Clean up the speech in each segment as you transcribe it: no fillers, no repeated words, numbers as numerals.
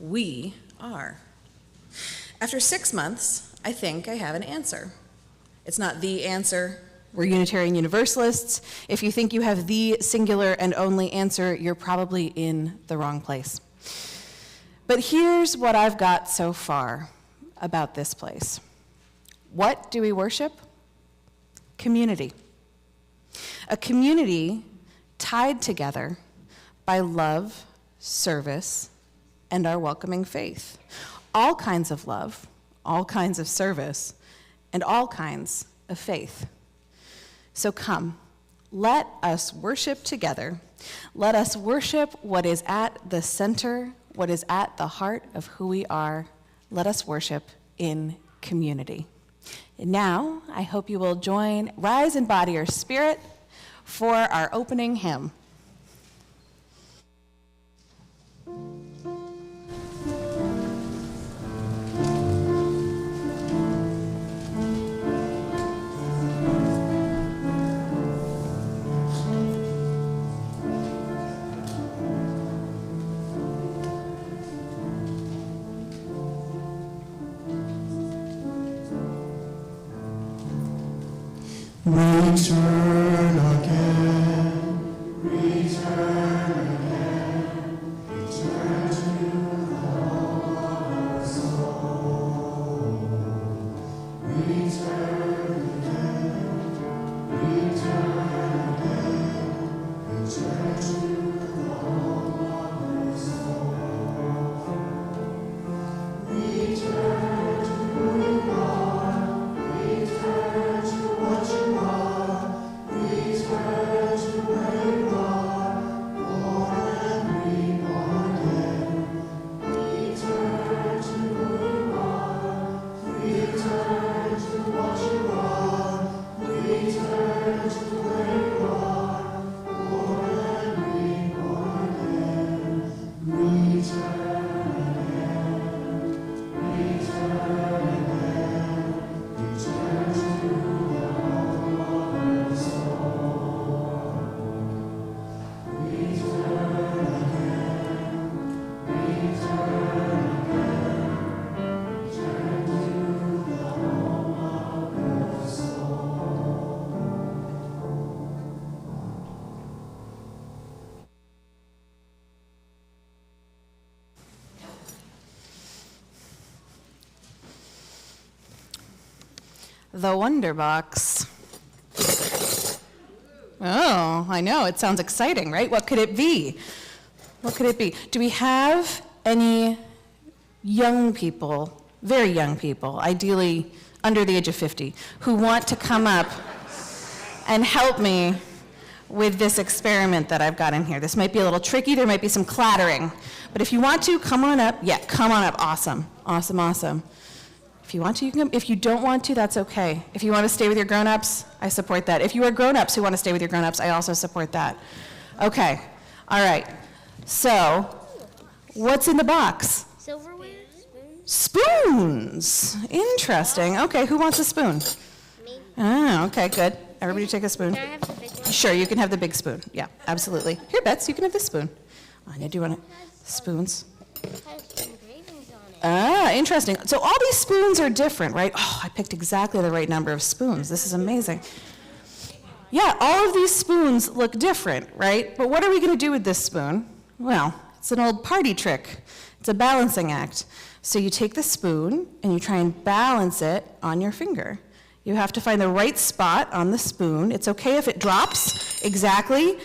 we are. After 6 months, I think I have an answer. It's not the answer. We're Unitarian Universalists. If you think you have the singular and only answer, you're probably in the wrong place. But here's what I've got so far about this place. What do we worship? Community. A community tied together by love, service, and our welcoming faith. All kinds of love, all kinds of service, and all kinds of faith. So come, let us worship together. Let us worship what is at the center, what is at the heart of who we are. Let us worship in community. And now, I hope you will rise in body or spirit for our opening hymn. Return again, return again, return to the home of our soul. Return again, return again, return to the home of our soul. Return to who you are, return to what you are. Return to where you are, born and reborn again. Return to who you are, return to what you are. Return to where you are, born and reborn again. Return again, return again, return to the home of our soul. Return again, return again, return to the home of our soul. The Wonder Box. Oh, I know, it sounds exciting, right? What could it be? What could it be? Do we have any young people, very young people, ideally under the age of 50, who want to come up and help me with this experiment that I've got in here? This might be a little tricky, there might be some clattering, but if you want to, come on up. Yeah, come on up, awesome, awesome, awesome. If you want to, you can. If you don't want to, that's okay. If you want to stay with your grown-ups, I support that. If you are grown-ups who want to stay with your grown-ups, I also support that. Okay, all right. So, what's in the box? Silverware? Spoons. Interesting. Okay, who wants a spoon? Me. Ah, okay, good. Everybody take a spoon. Can I have the big one? Sure, you can have the big spoon. Yeah, absolutely. Here, Bets, you can have this spoon. Anya, do you want spoons? It has engravings on it. Ah, interesting. So all these spoons are different, right? Oh, I picked exactly the right number of spoons. This is amazing. Yeah, all of these spoons look different, right? But what are we going to do with this spoon? Well, it's an old party trick. It's a balancing act. So you take the spoon and you try and balance it on your finger. You have to find the right spot on the spoon. It's okay if it drops. Exactly.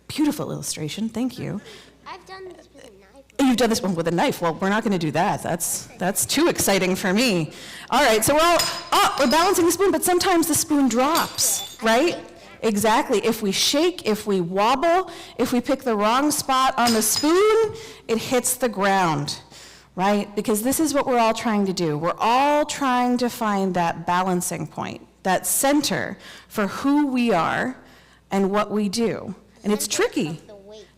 Beautiful illustration. Thank you. I've done this with a knife. You've done this one with a knife. Well, we're not going to do that. That's too exciting for me. All right, so we're balancing the spoon, but sometimes the spoon drops, right? Exactly. If we shake, if we wobble, if we pick the wrong spot on the spoon, it hits the ground, right? Because this is what we're all trying to do. We're all trying to find that balancing point, that center for who we are and what we do. And it's tricky.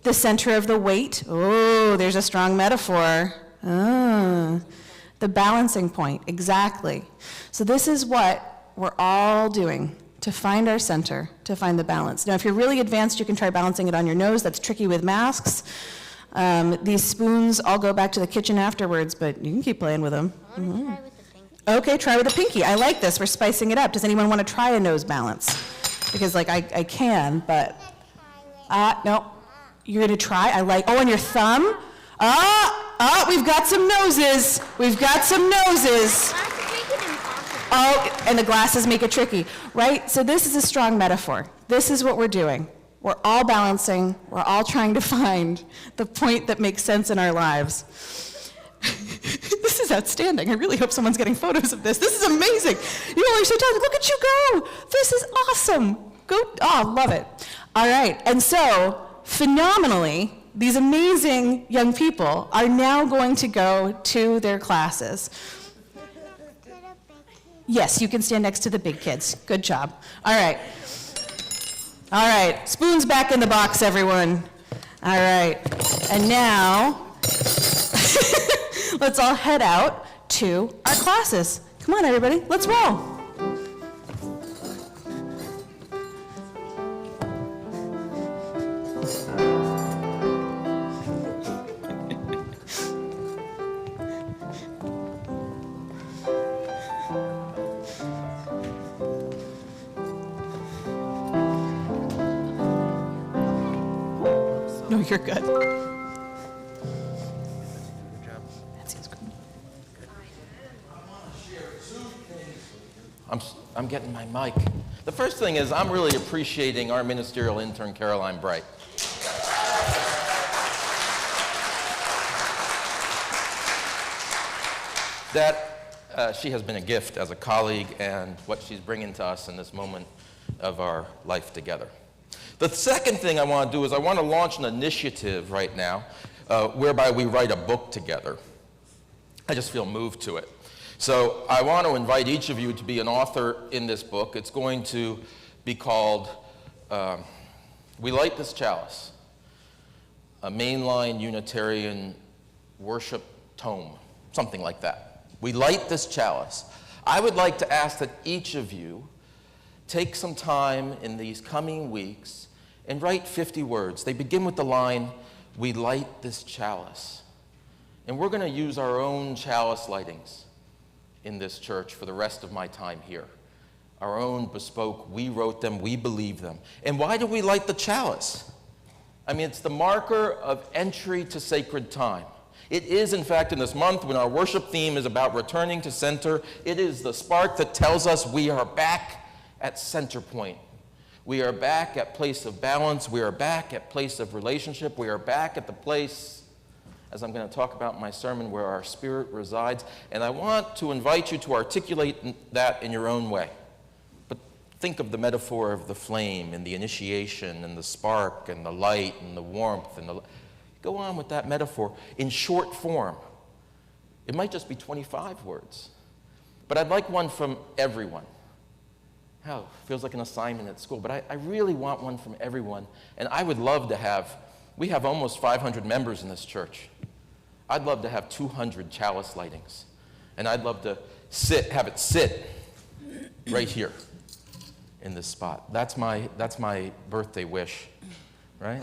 The center of the weight. Oh, there's a strong metaphor. Ah, the balancing point, exactly. So this is what we're all doing to find our center, to find the balance. Now, if you're really advanced, you can try balancing it on your nose. That's tricky with masks. These spoons all go back to the kitchen afterwards, but you can keep playing with them. I want to try with the pinky. Okay, try with a pinky. I like this. We're spicing it up. Does anyone want to try a nose balance? Because, like, I can, but... No. You're going to try? Oh, and your thumb? We've got some noses. We've got some noses. Glasses make it impossible. Oh, and the glasses make it tricky, right? So this is a strong metaphor. This is what we're doing. We're all balancing. We're all trying to find the point that makes sense in our lives. This is outstanding. I really hope someone's getting photos of this. This is amazing. You all are so talented. Look at you go. This is awesome. Love it. All right, and so phenomenally, these amazing young people are now going to go to their classes. Yes, you can stand next to the big kids. Good job. All right. Spoons back in the box, everyone. All right. And now, let's all head out to our classes. Come on, everybody. Let's roll. No, you're good. I'm getting my mic. The first thing is I'm really appreciating our ministerial intern, Caroline Bright. She has been a gift as a colleague and what she's bringing to us in this moment of our life together. The second thing I want to do is I want to launch an initiative right now whereby we write a book together. I just feel moved to it. So I want to invite each of you to be an author in this book. It's going to be called We Light This Chalice, a mainline Unitarian worship tome, something like that. We Light This Chalice. I would like to ask that each of you take some time in these coming weeks and write 50 words. They begin with the line, we light this chalice. And we're going to use our own chalice lightings in this church for the rest of my time here. Our own bespoke, we wrote them, we believe them. And why do we light the chalice? I mean, it's the marker of entry to sacred time. It is, in fact, in this month when our worship theme is about returning to center, it is the spark that tells us we are back at center point. We are back at place of balance. We are back at place of relationship. We are back at the place, as I'm going to talk about in my sermon, where our spirit resides. And I want to invite you to articulate that in your own way. But think of the metaphor of the flame and the initiation and the spark and the light and the warmth and go on with that metaphor in short form. It might just be 25 words. But I'd like one from everyone. Feels like an assignment at school, but I really want one from everyone. And I would love to we have almost 500 members in this church. I'd love to have 200 chalice lightings. And I'd love to have it sit right here in this spot. That's my birthday wish, right?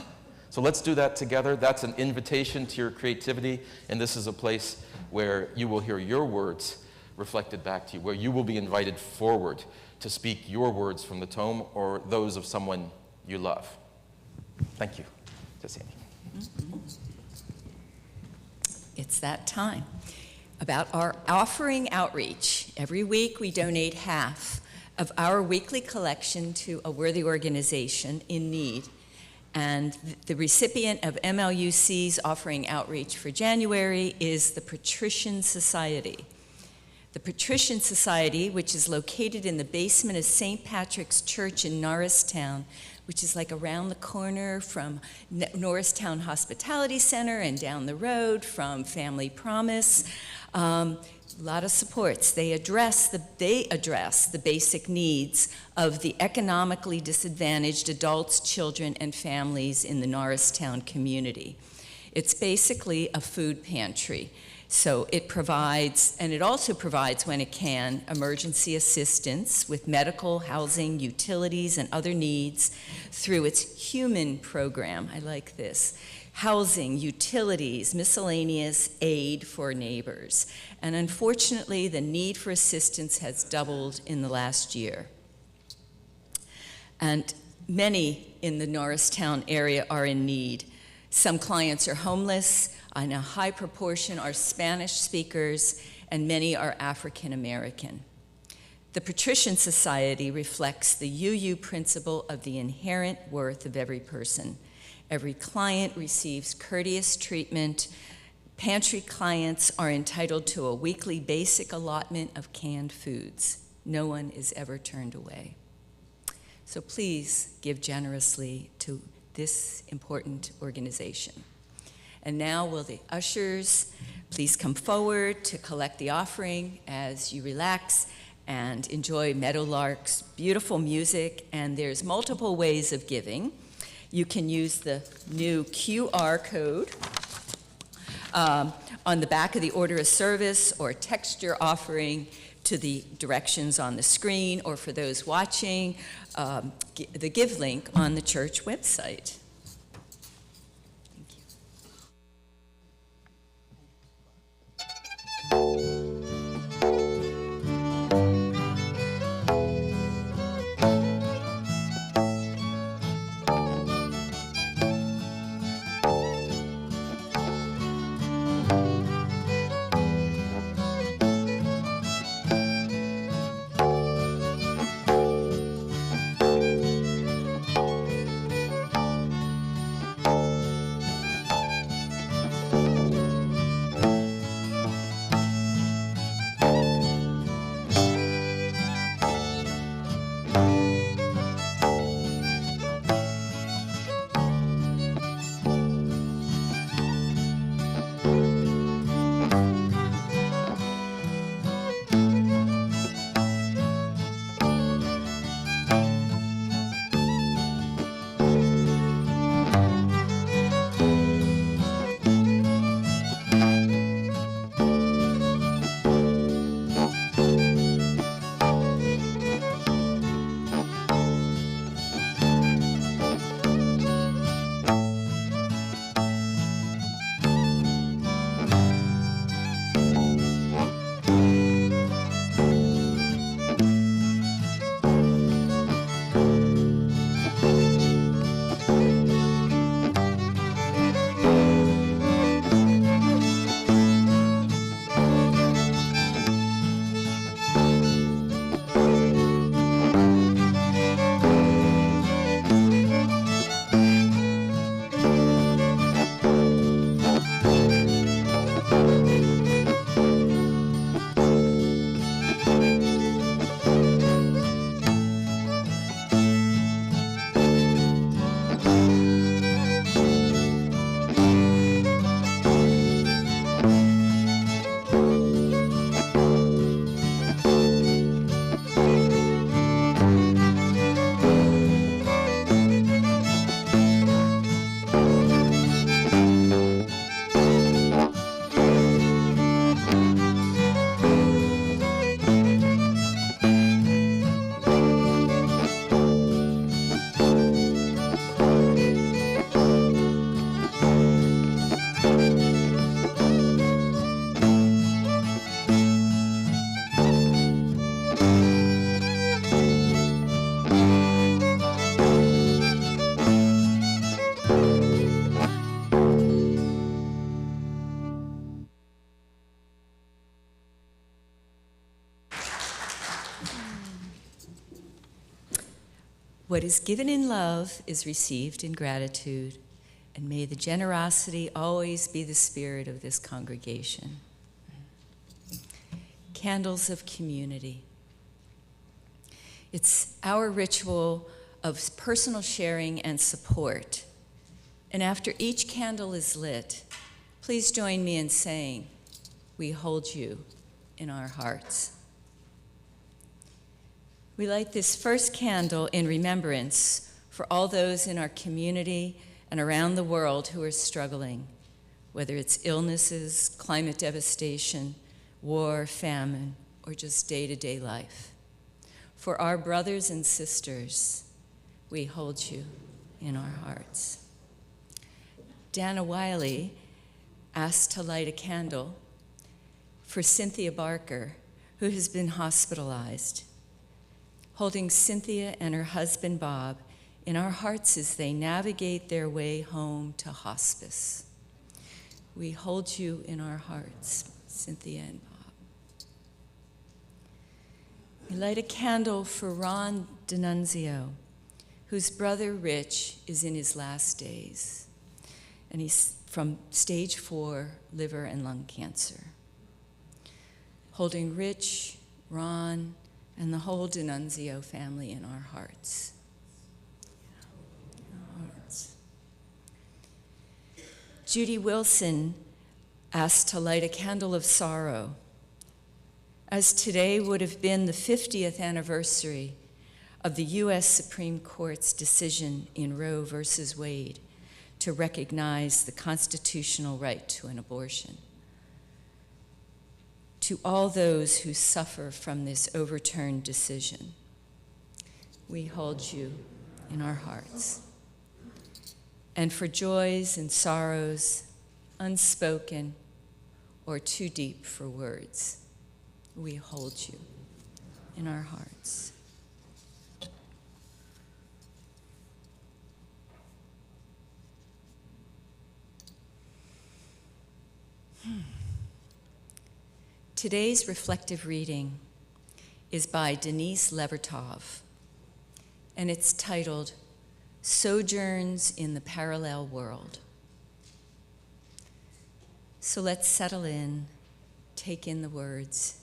So let's do that together. That's an invitation to your creativity, and this is a place where you will hear your words reflected back to you, where you will be invited forward to speak your words from the tome or those of someone you love. Thank you. Sandy. It's that time. About our offering outreach. Every week we donate half of our weekly collection to a worthy organization in need. And the recipient of MLUC's offering outreach for January is the Patrician Society. The Patrician Society, which is located in the basement of St. Patrick's Church in Norristown, which is like around the corner from Norristown Hospitality Center and down the road from Family Promise. A lot of supports. They address the basic needs of the economically disadvantaged adults, children, and families in the Norristown community. It's basically a food pantry. So it provides, and it also provides, when it can, emergency assistance with medical, housing, utilities, and other needs through its human program. I like this. housing, utilities, miscellaneous aid for neighbors. And unfortunately, the need for assistance has doubled in the last year. And many in the Norristown area are in need. Some clients are homeless, and a high proportion are Spanish speakers, and many are African American. The Patrician Society reflects the UU principle of the inherent worth of every person. Every client receives courteous treatment. Pantry clients are entitled to a weekly basic allotment of canned foods. No one is ever turned away. So please give generously to this important organization. And now will the ushers please come forward to collect the offering as you relax and enjoy Meadowlark's beautiful music. And there's multiple ways of giving. You can use the new QR code on the back of the order of service, or text your offering to the directions on the screen, or for those watching, the give link on the church website. Thank you. What is given in love is received in gratitude, and may the generosity always be the spirit of this congregation. Candles of community. It's our ritual of personal sharing and support. And after each candle is lit, please join me in saying, "We hold you in our hearts." We light this first candle in remembrance for all those in our community and around the world who are struggling, whether it's illnesses, climate devastation, war, famine, or just day-to-day life. For our brothers and sisters, we hold you in our hearts. Dana Wiley asked to light a candle for Cynthia Barker, who has been hospitalized, holding Cynthia and her husband Bob in our hearts as they navigate their way home to hospice. We hold you in our hearts, Cynthia and Bob. We light a candle for Ron D'Annunzio, whose brother Rich is in his last days, and he's from stage 4 liver and lung cancer. Holding Rich, Ron, and the whole D'Annunzio family in our hearts. Judy Wilson asked to light a candle of sorrow, as today would have been the 50th anniversary of the U.S. Supreme Court's decision in Roe versus Wade to recognize the constitutional right to an abortion. To all those who suffer from this overturned decision, we hold you in our hearts. And for joys and sorrows, unspoken or too deep for words, we hold you in our hearts. Today's reflective reading is by Denise Levertov, and it's titled Sojourns in the Parallel World. So let's settle in, take in the words,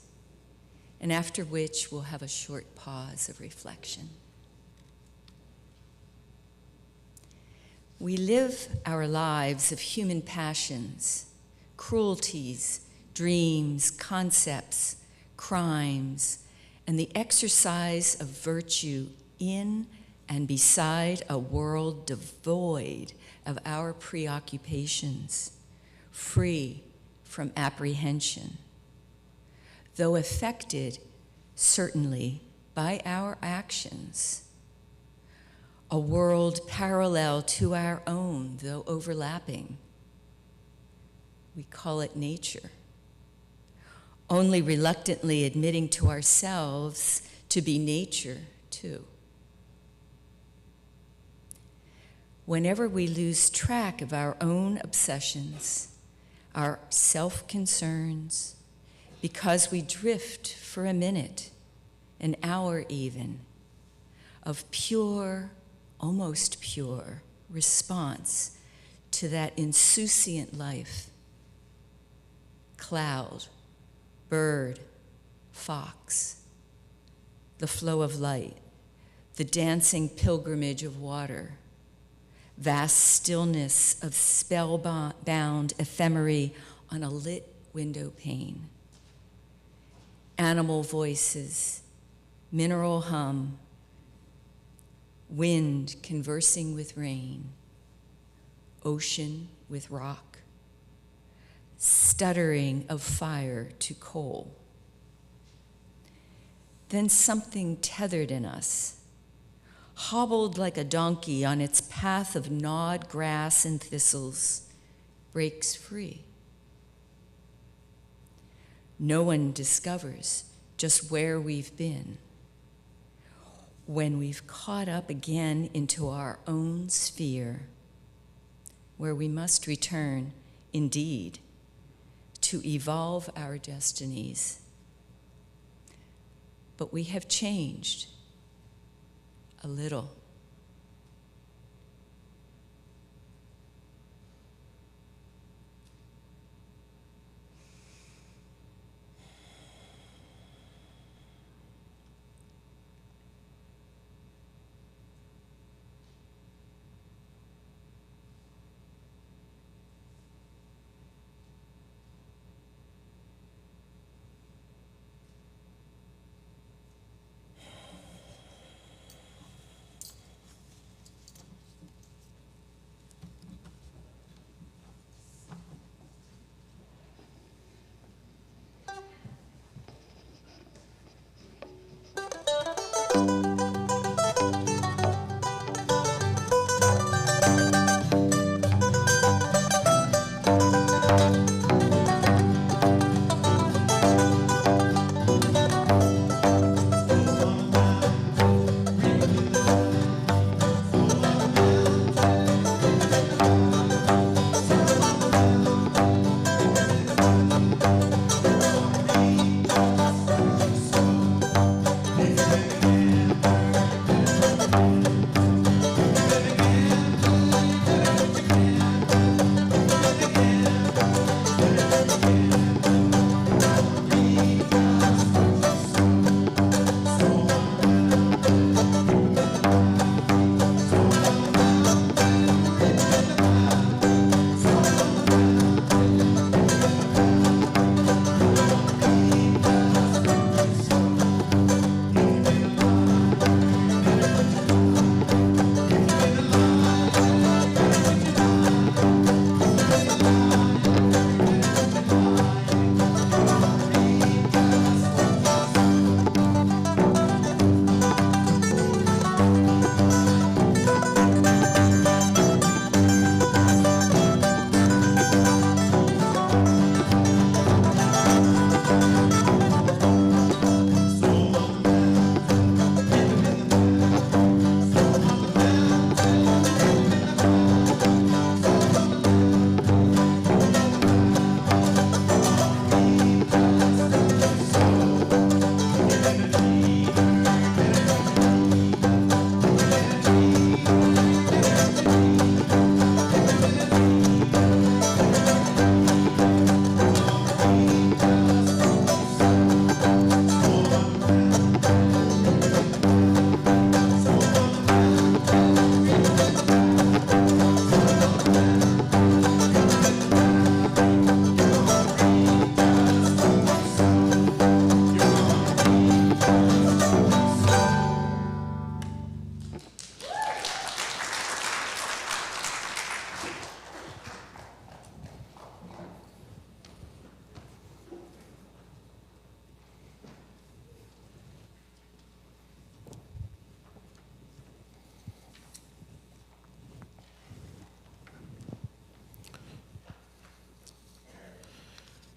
and after which we'll have a short pause of reflection. We live our lives of human passions, cruelties, dreams, concepts, crimes, and the exercise of virtue in and beside a world devoid of our preoccupations, free from apprehension, though affected certainly by our actions. A world parallel to our own, though overlapping. We call it nature, only reluctantly admitting to ourselves to be nature too. Whenever we lose track of our own obsessions, our self-concerns, because we drift for a minute, an hour even, of pure, almost pure response to that insouciant life, cloud, bird, fox, the flow of light, the dancing pilgrimage of water, vast stillness of spellbound ephemerae on a lit window pane, animal voices, mineral hum, wind conversing with rain, ocean with rock, stuttering of fire to coal. Then something tethered in us, hobbled like a donkey on its path of gnawed grass and thistles, breaks free. No one discovers just where we've been when we've caught up again into our own sphere, where we must return, indeed, to evolve our destinies. But we have changed a little.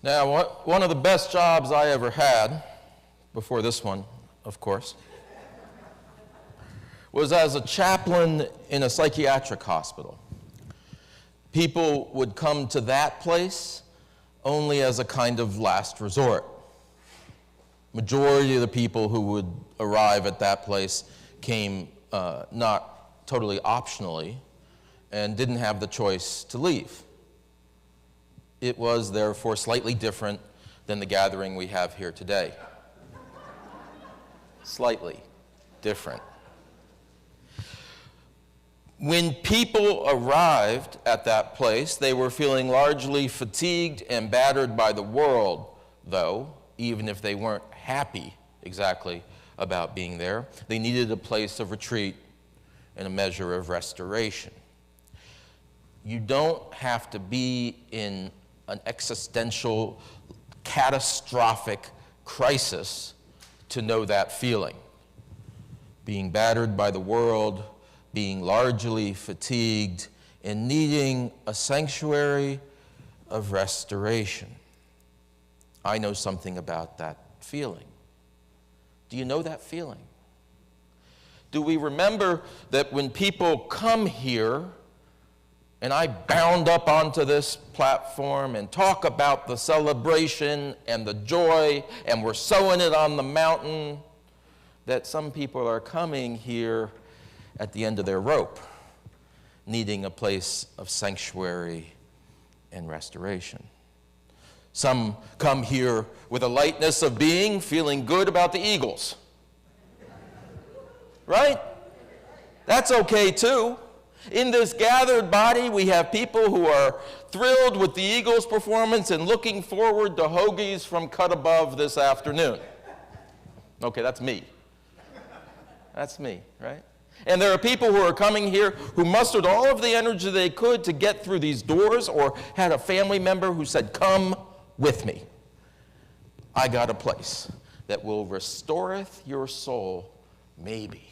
Now, one of the best jobs I ever had, before this one, of course, was as a chaplain in a psychiatric hospital. People would come to that place only as a kind of last resort. Majority of the people who would arrive at that place came not totally optionally and didn't have the choice to leave. It was therefore slightly different than the gathering we have here today. Slightly different. When people arrived at that place, they were feeling largely fatigued and battered by the world, though, even if they weren't happy exactly about being there. They needed a place of retreat and a measure of restoration. You don't have to be in an existential, catastrophic crisis to know that feeling. Being battered by the world, being largely fatigued, and needing a sanctuary of restoration. I know something about that feeling. Do you know that feeling? Do we remember that when people come here, and I bound up onto this platform and talk about the celebration and the joy, and we're sowing it on the mountain, that some people are coming here at the end of their rope, needing a place of sanctuary and restoration. Some come here with a lightness of being, feeling good about the Eagles. Right? That's okay too. In this gathered body, we have people who are thrilled with the Eagles' performance and looking forward to hoagies from Cut Above this afternoon. Okay, that's me. That's me, right? And there are people who are coming here who mustered all of the energy they could to get through these doors, or had a family member who said, "Come with me. I got a place that will restoreth your soul, maybe,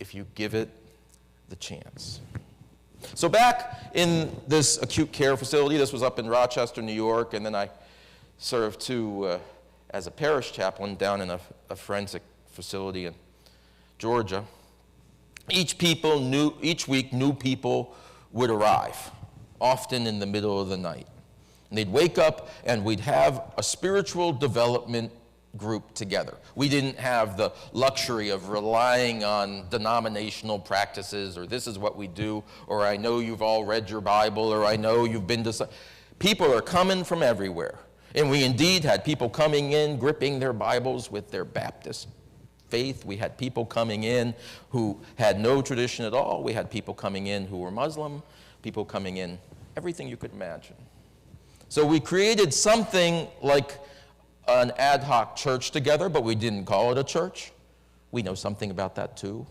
if you give it the chance." So back in this acute care facility, this was up in Rochester, New York, and then I served too as a parish chaplain down in a forensic facility in Georgia. Each week, new people would arrive, often in the middle of the night. And they'd wake up, and we'd have a spiritual development group together. We didn't have the luxury of relying on denominational practices, or this is what we do, or I know you've all read your Bible, or I know you've been to... People are coming from everywhere. And we indeed had people coming in, gripping their Bibles with their Baptist faith. We had people coming in who had no tradition at all. We had people coming in who were Muslim, people coming in, everything you could imagine. So we created something like an ad hoc church together, but we didn't call it a church. We know something about that too.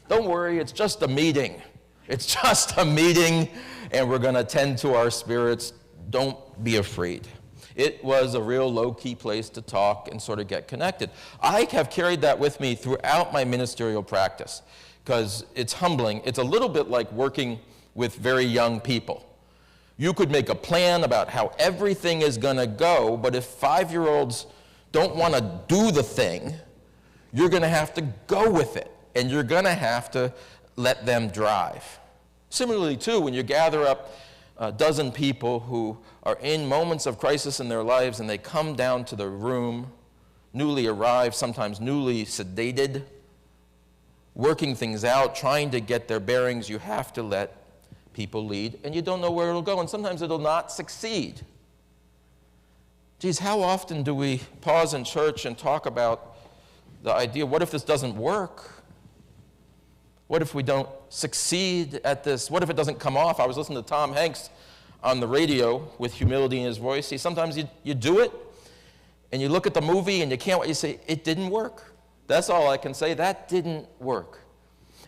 Don't worry, it's just a meeting. It's just a meeting, and we're going to tend to our spirits. Don't be afraid. It was a real low-key place to talk and sort of get connected. I have carried that with me throughout my ministerial practice because it's humbling. It's a little bit like working with very young people. You could make a plan about how everything is going to go, but if 5-year-olds don't want to do the thing, you're going to have to go with it, and you're going to have to let them drive. Similarly, too, when you gather up a dozen people who are in moments of crisis in their lives, and they come down to the room, newly arrived, sometimes newly sedated, working things out, trying to get their bearings, you have to let people lead, and you don't know where it'll go, and sometimes it'll not succeed. Geez, how often do we pause in church and talk about the idea, what if this doesn't work? What if we don't succeed at this? What if it doesn't come off? I was listening to Tom Hanks on the radio with humility in his voice. See, sometimes you do it, and you look at the movie, and you can't wait. You say, it didn't work. That's all I can say. That didn't work.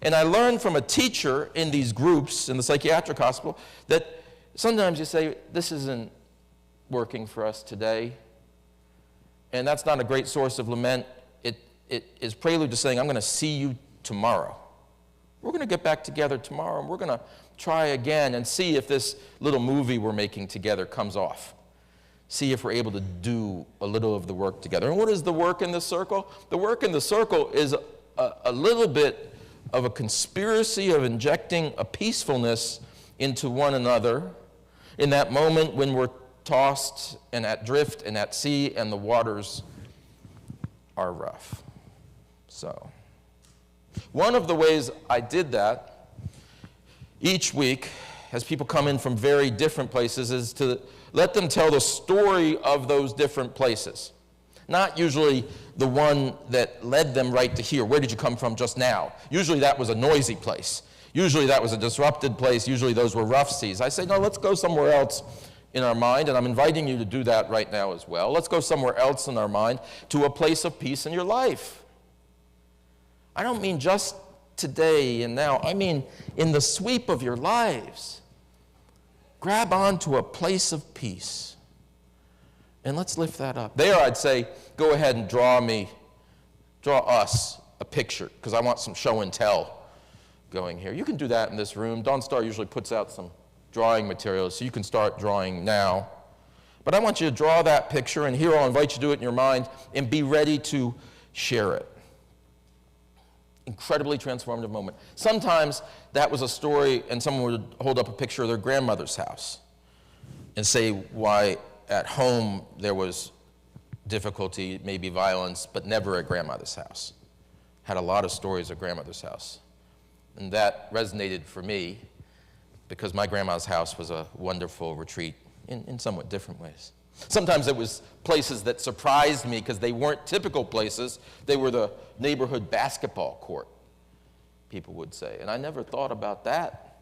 And I learned from a teacher in these groups in the psychiatric hospital that sometimes you say, this isn't working for us today. And that's not a great source of lament. It is prelude to saying, I'm going to see you tomorrow. We're going to get back together tomorrow, and we're going to try again and see if this little movie we're making together comes off. see if we're able to do a little of the work together. And what is the work in the circle? The work in the circle is a little bit of a conspiracy of injecting a peacefulness into one another in that moment when we're tossed and at drift and at sea and the waters are rough. So, one of the ways I did that each week, as people come in from very different places, is to let them tell the story of those different places. Not usually the one that led them right to here. Where did you come from just now? Usually that was a noisy place. Usually that was a disrupted place. Usually those were rough seas. I say, no, let's go somewhere else in our mind, and I'm inviting you to do that right now as well. Let's go somewhere else in our mind to a place of peace in your life. I don't mean just today and now. I mean in the sweep of your lives. Grab onto a place of peace. And let's lift that up. There, I'd say, go ahead and draw us a picture, because I want some show and tell going here. You can do that in this room. Dawn Star usually puts out some drawing materials, so you can start drawing now. But I want you to draw that picture, and here I'll invite you to do it in your mind, and be ready to share it. Incredibly transformative moment. Sometimes that was a story, and someone would hold up a picture of their grandmother's house and say why at home there was difficulty, maybe violence, but never at grandmother's house. Had a lot of stories at grandmother's house. And that resonated for me because my grandma's house was a wonderful retreat in somewhat different ways. Sometimes it was places that surprised me because they weren't typical places. They were the neighborhood basketball court, people would say. And I never thought about that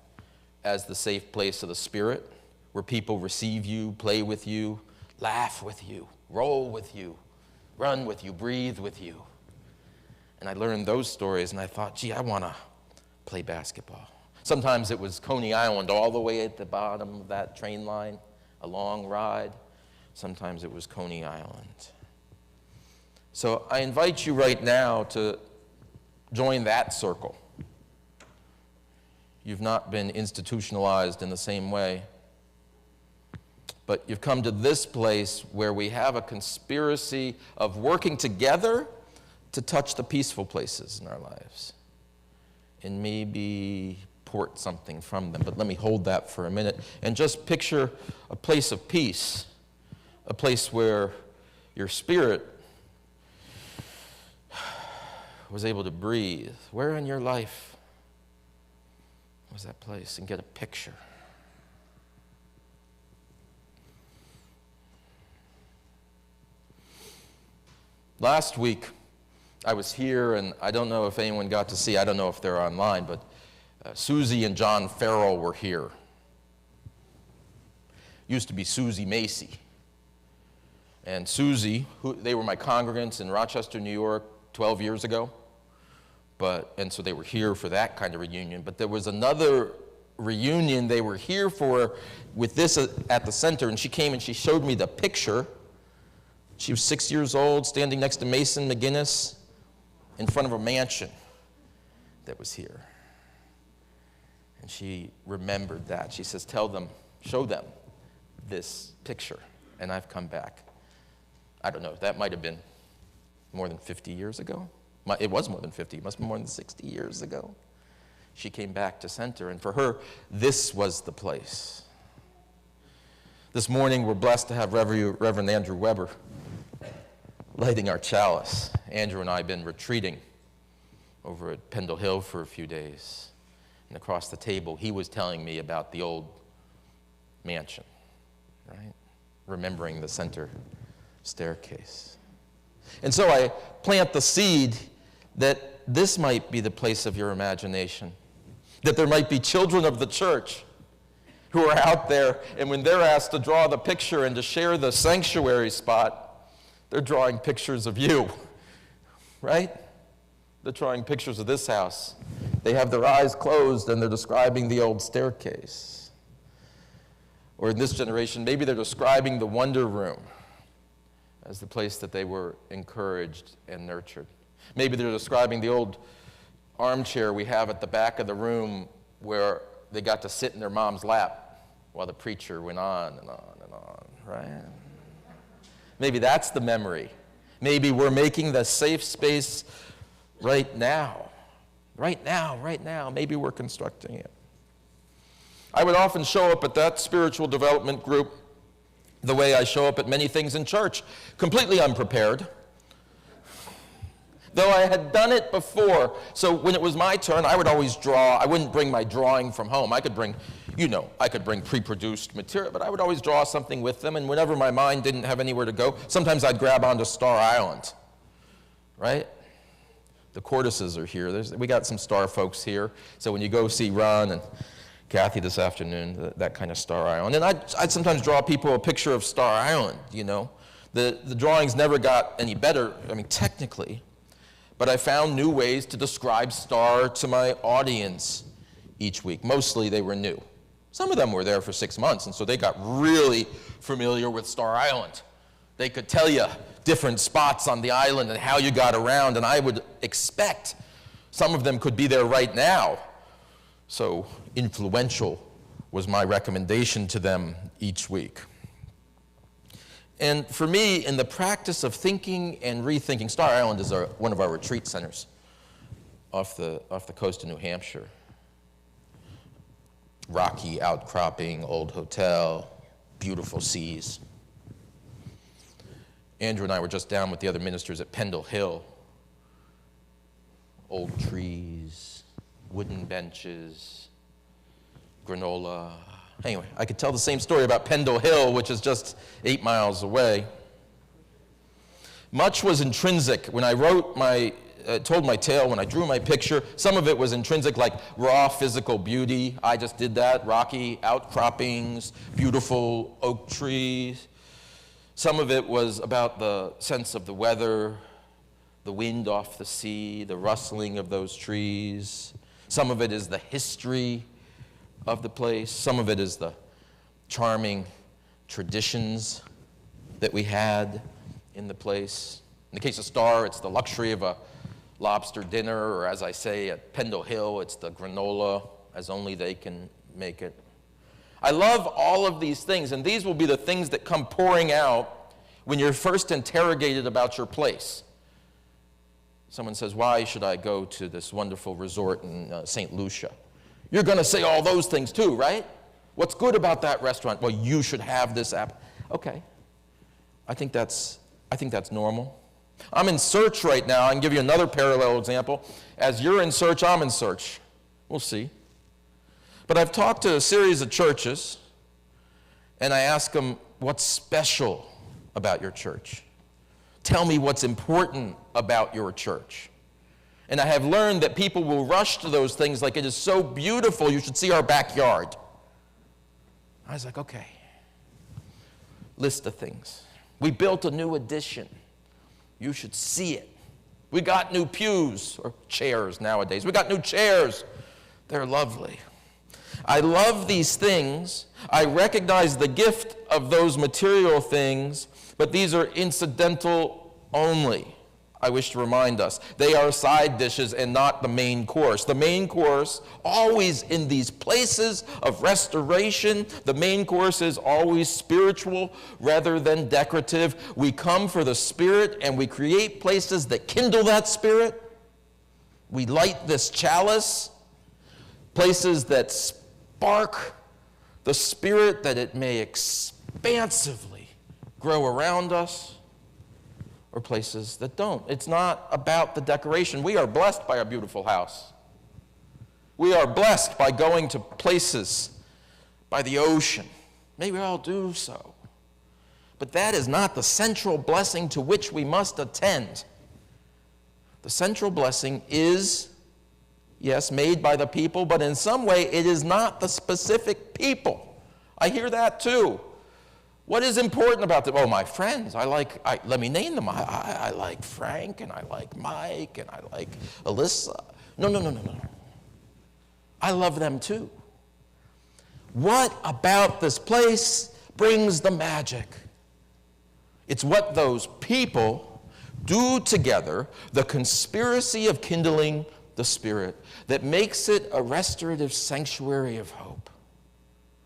as the safe place of the spirit, where people receive you, play with you, laugh with you, roll with you, run with you, breathe with you. And I learned those stories, and I thought, gee, I want to play basketball. Sometimes it was Coney Island, all the way at the bottom of that train line, a long ride. Sometimes it was Coney Island. So I invite you right now to join that circle. You've not been institutionalized in the same way, but you've come to this place where we have a conspiracy of working together to touch the peaceful places in our lives and maybe port something from them. But let me hold that for a minute and just picture a place of peace, a place where your spirit was able to breathe. Where in your life was that place? And get a picture. Last week, I was here, and I don't know if anyone got to see, I don't know if they're online, but Susie and John Farrell were here. Used to be Susie Macy. And Susie, they were my congregants in Rochester, New York, 12 years ago. And so they were here for that kind of reunion. But there was another reunion they were here for with this at the center, and she came and she showed me the picture. She was 6 years old, standing next to Mason McGinnis in front of a mansion that was here. And she remembered that. She says, tell them, show them this picture. And I've come back. I don't know, that might have been more than 50 years ago. It was more than 50, it must have been more than 60 years ago. She came back to center, and for her, this was the place. This morning, we're blessed to have Reverend Andrew Weber lighting our chalice. Andrew and I have been retreating over at Pendle Hill for a few days. And across the table, he was telling me about the old mansion, right? Remembering the center staircase. And so I plant the seed that this might be the place of your imagination, that there might be children of the church who are out there, and when they're asked to draw the picture and to share the sanctuary spot, they're drawing pictures of you, right? They're drawing pictures of this house. They have their eyes closed and they're describing the old staircase. Or in this generation, maybe they're describing the wonder room as the place that they were encouraged and nurtured. Maybe they're describing the old armchair we have at the back of the room where they got to sit in their mom's lap while the preacher went on and on and on, right? Maybe that's the memory. Maybe we're making the safe space right now. Right now, right now. Maybe we're constructing it. I would often show up at that spiritual development group the way I show up at many things in church, completely unprepared. Though I had done it before, so when it was my turn, I would always draw. I wouldn't bring my drawing from home. I could bring pre-produced material, but I would always draw something with them, and whenever my mind didn't have anywhere to go, sometimes I'd grab onto Star Island, right? The Cordises are here. We got some Star folks here, so when you go see Ron and Kathy this afternoon, that kind of Star Island. And I'd sometimes draw people a picture of Star Island, you know. The drawings never got any better, I mean, technically, but I found new ways to describe Star to my audience each week. Mostly they were new. Some of them were there for 6 months, and so they got really familiar with Star Island. They could tell you different spots on the island and how you got around, and I would expect some of them could be there right now. So influential was my recommendation to them each week. And for me, in the practice of thinking and rethinking, Star Island is one of our retreat centers off the coast of New Hampshire. Rocky outcropping, old hotel, beautiful seas. Andrew and I were just down with the other ministers at Pendle Hill. Old trees, wooden benches, granola. Anyway, I could tell the same story about Pendle Hill, which is just 8 miles away. Much was intrinsic. When I told my tale, when I drew my picture, some of it was intrinsic, like raw physical beauty. I just did that. Rocky outcroppings, beautiful oak trees. Some of it was about the sense of the weather, the wind off the sea, the rustling of those trees. Some of it is the history of the place. Some of it is the charming traditions that we had in the place. In the case of Star, it's the luxury of a lobster dinner, or as I say at Pendle Hill, it's the granola as only they can make it. I love all of these things, and these will be the things that come pouring out when you're first interrogated about your place. Someone says, why should I go to this wonderful resort in St. Lucia? You're going to say all those things too, right? What's good about that restaurant? Well, you should have this app. Okay. I think that's normal. I'm in search right now. I can give you another parallel example. As you're in search, I'm in search. We'll see. But I've talked to a series of churches, and I ask them, what's special about your church? Tell me what's important about your church. And I have learned that people will rush to those things like, it is so beautiful, you should see our backyard. I was like, okay. List of things. We built a new addition. You should see it. We got new pews, or chairs nowadays. We got new chairs. They're lovely. I love these things. I recognize the gift of those material things, but these are incidental only. I wish to remind us. They are side dishes and not the main course. The main course, always in these places of restoration, the main course is always spiritual rather than decorative. We come for the Spirit, and we create places that kindle that Spirit. We light this chalice, places that spark the Spirit, that it may expansively grow around us, or places that don't. It's not about the decoration. We are blessed by our beautiful house. We are blessed by going to places by the ocean. Maybe we all do so. But that is not the central blessing to which we must attend. The central blessing is, yes, made by the people, but in some way it is not the specific people. I hear that too. What is important about them? Oh, my friends. Let me name them. I like Frank, and I like Mike, and I like Alyssa. No. I love them too. What about this place brings the magic? It's what those people do together, the conspiracy of kindling the Spirit, that makes it a restorative sanctuary of hope.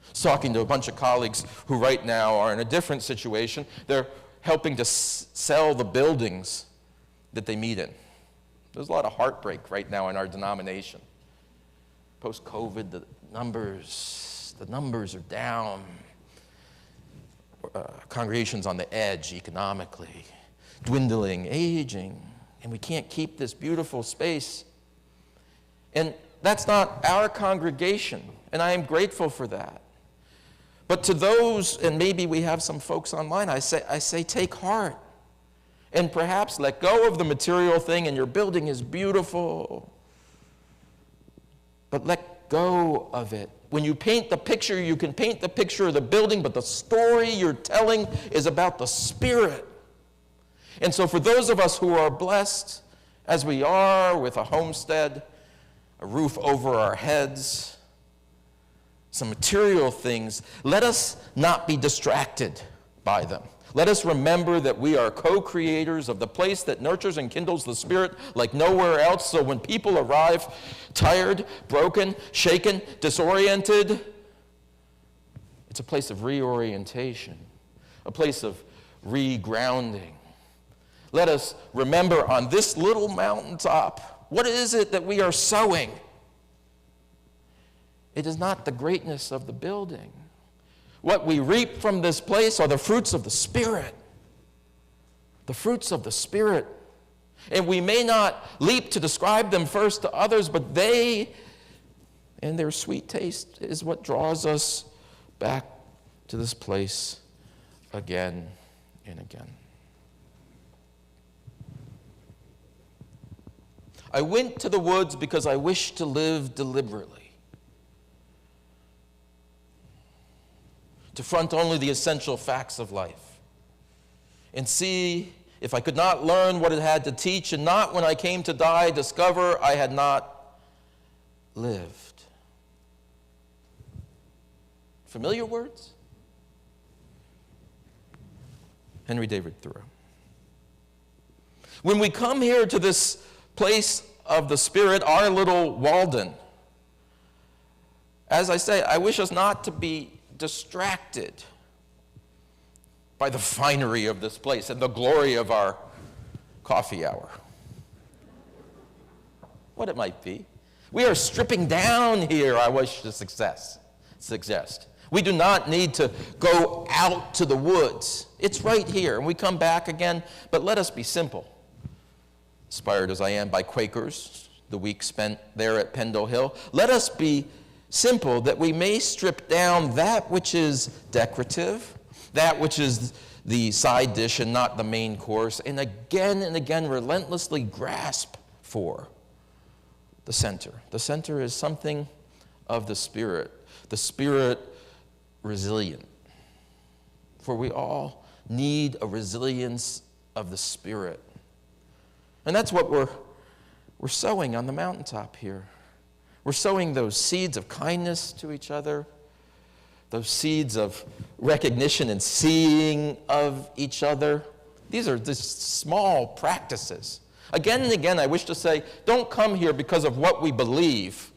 I was talking to a bunch of colleagues who right now are in a different situation. They're helping to sell the buildings that they meet in. There's a lot of heartbreak right now in our denomination. Post-COVID, the numbers are down. Congregations on the edge economically, dwindling, aging, and we can't keep this beautiful space. And that's not our congregation, and I am grateful for that. But to those, and maybe we have some folks online, I say take heart. And perhaps let go of the material thing, and your building is beautiful. But let go of it. When you paint the picture, you can paint the picture of the building, but the story you're telling is about the Spirit. And so for those of us who are blessed, as we are, with a homestead, a roof over our heads, some material things, let us not be distracted by them. Let us remember that we are co-creators of the place that nurtures and kindles the Spirit like nowhere else. So when people arrive tired, broken, shaken, disoriented, it's a place of reorientation, a place of regrounding. Let us remember on this little mountaintop, what is it that we are sowing? It is not the greatness of the building. What we reap from this place are the fruits of the Spirit. The fruits of the Spirit. And we may not leap to describe them first to others, but they and their sweet taste is what draws us back to this place again and again. I went to the woods because I wished to live deliberately, to front only the essential facts of life, and see if I could not learn what it had to teach, and not when I came to die discover I had not lived. Familiar words? Henry David Thoreau. When we come here to this place of the Spirit, our little Walden, as I say, I wish us not to be distracted by the finery of this place and the glory of our coffee hour. What it might be. We are stripping down here, I wish to suggest. We do not need to go out to the woods. It's right here, and we come back again, but let us be simple. Inspired as I am by Quakers, the week spent there at Pendle Hill, let us be simple that we may strip down that which is decorative, that which is the side dish and not the main course, and again relentlessly grasp for the center. The center is something of the Spirit resilient. For we all need a resilience of the Spirit. And that's what we're sowing on the mountaintop here. We're sowing those seeds of kindness to each other, those seeds of recognition and seeing of each other. These are just small practices. Again and again, I wish to say, don't come here because of what we believe.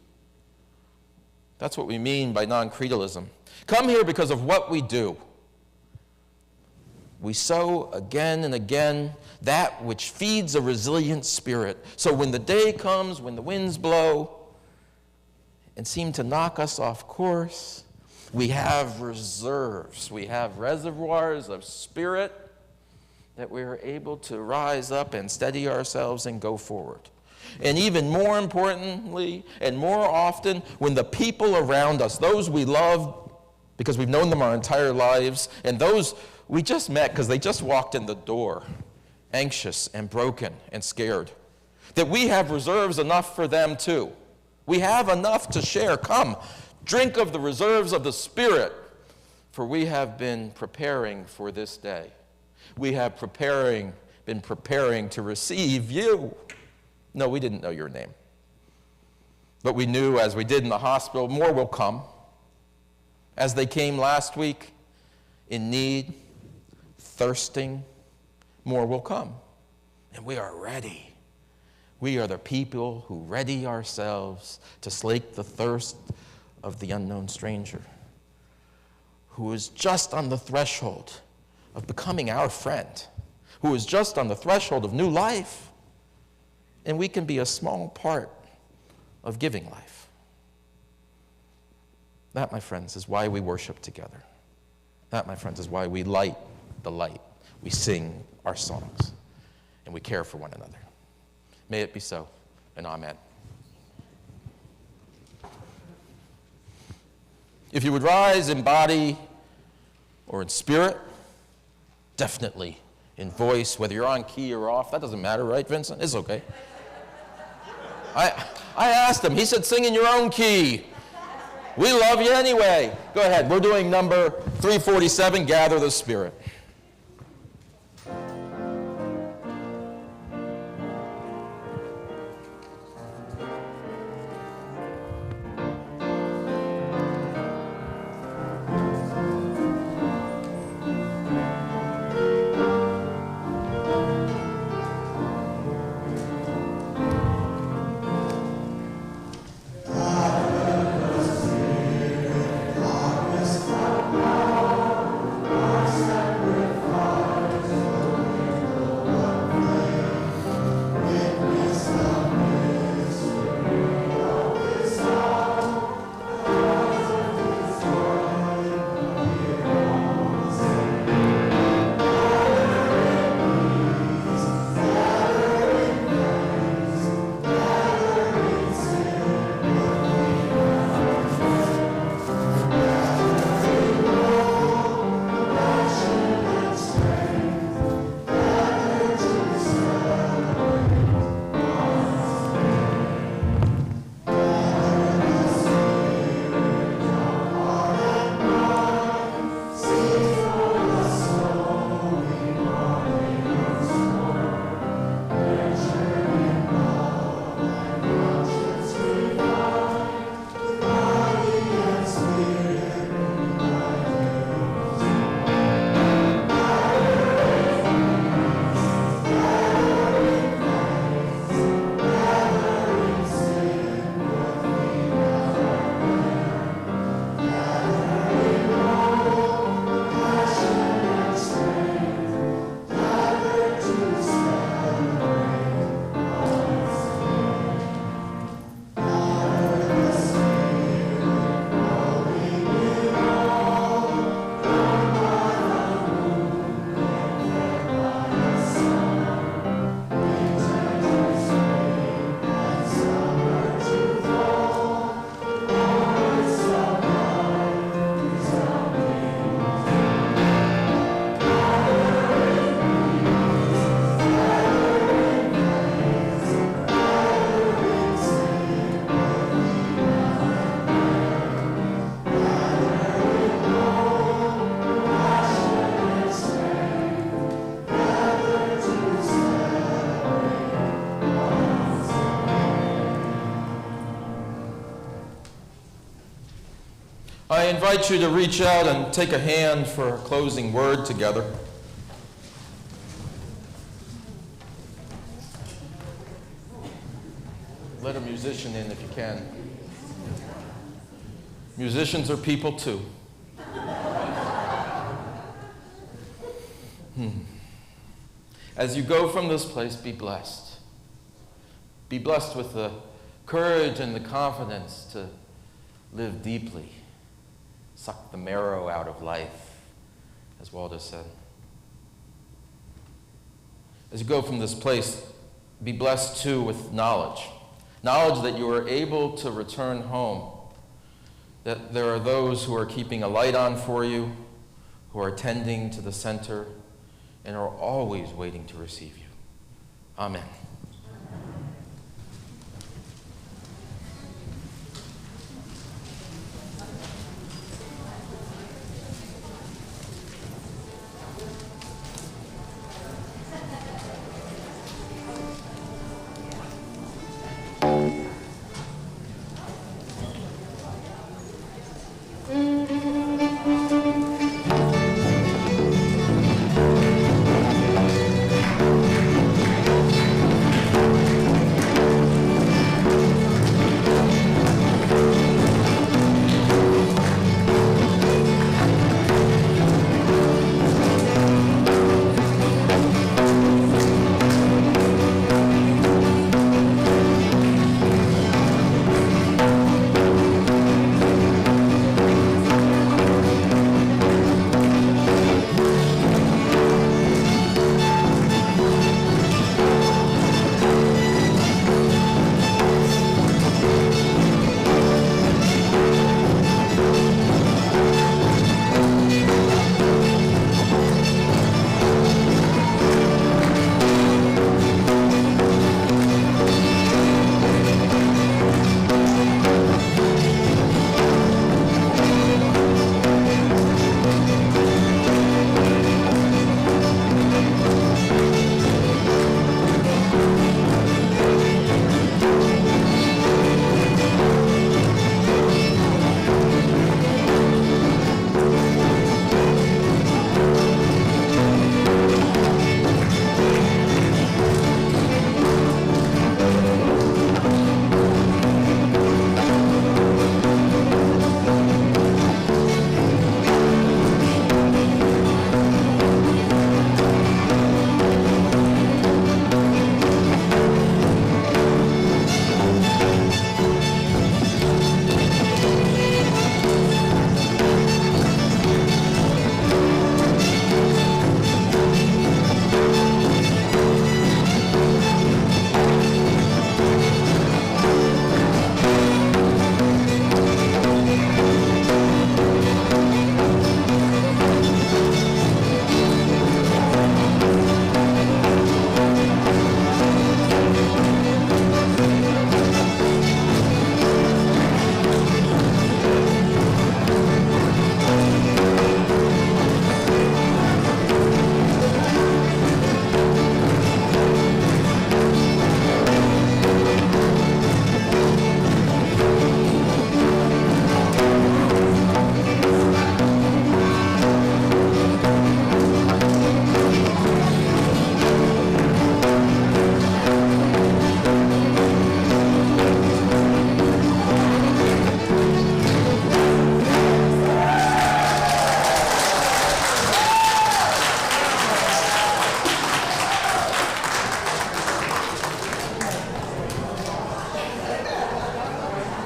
That's what we mean by non-creedalism. Come here because of what we do. We sow again and again that which feeds a resilient spirit. So when the day comes, when the winds blow and seem to knock us off course, we have reserves. We have reservoirs of spirit that we are able to rise up and steady ourselves and go forward. And even more importantly, and more often, when the people around us, those we love because we've known them our entire lives, and those we just met because they just walked in the door, anxious and broken and scared, that we have reserves enough for them too. We have enough to share. Come, drink of the reserves of the Spirit, for we have been preparing for this day. We have been preparing to receive you. No, we didn't know your name. But we knew, as we did in the hospital, more will come. As they came last week, in need, thirsting, more will come. And we are ready. We are the people who ready ourselves to slake the thirst of the unknown stranger, who is just on the threshold of becoming our friend, who is just on the threshold of new life, and we can be a small part of giving life. That, my friends, is why we worship together. That, my friends, is why we light the light. We sing our songs, and we care for one another. May it be so, and amen. If you would rise in body or in spirit, definitely in voice, whether you're on key or off, that doesn't matter, right, Vincent? It's okay. I asked him. He said, sing in your own key. We love you anyway. Go ahead. We're doing number 347, Gather the Spirit. I invite you to reach out and take a hand for a closing word together. Let a musician in if you can. Musicians are people too. As you go from this place, be blessed. Be blessed with the courage and the confidence to live deeply. Suck the marrow out of life, as Waldo said. As you go from this place, be blessed too with knowledge. Knowledge that you are able to return home. That there are those who are keeping a light on for you, who are tending to the center, and are always waiting to receive you. Amen.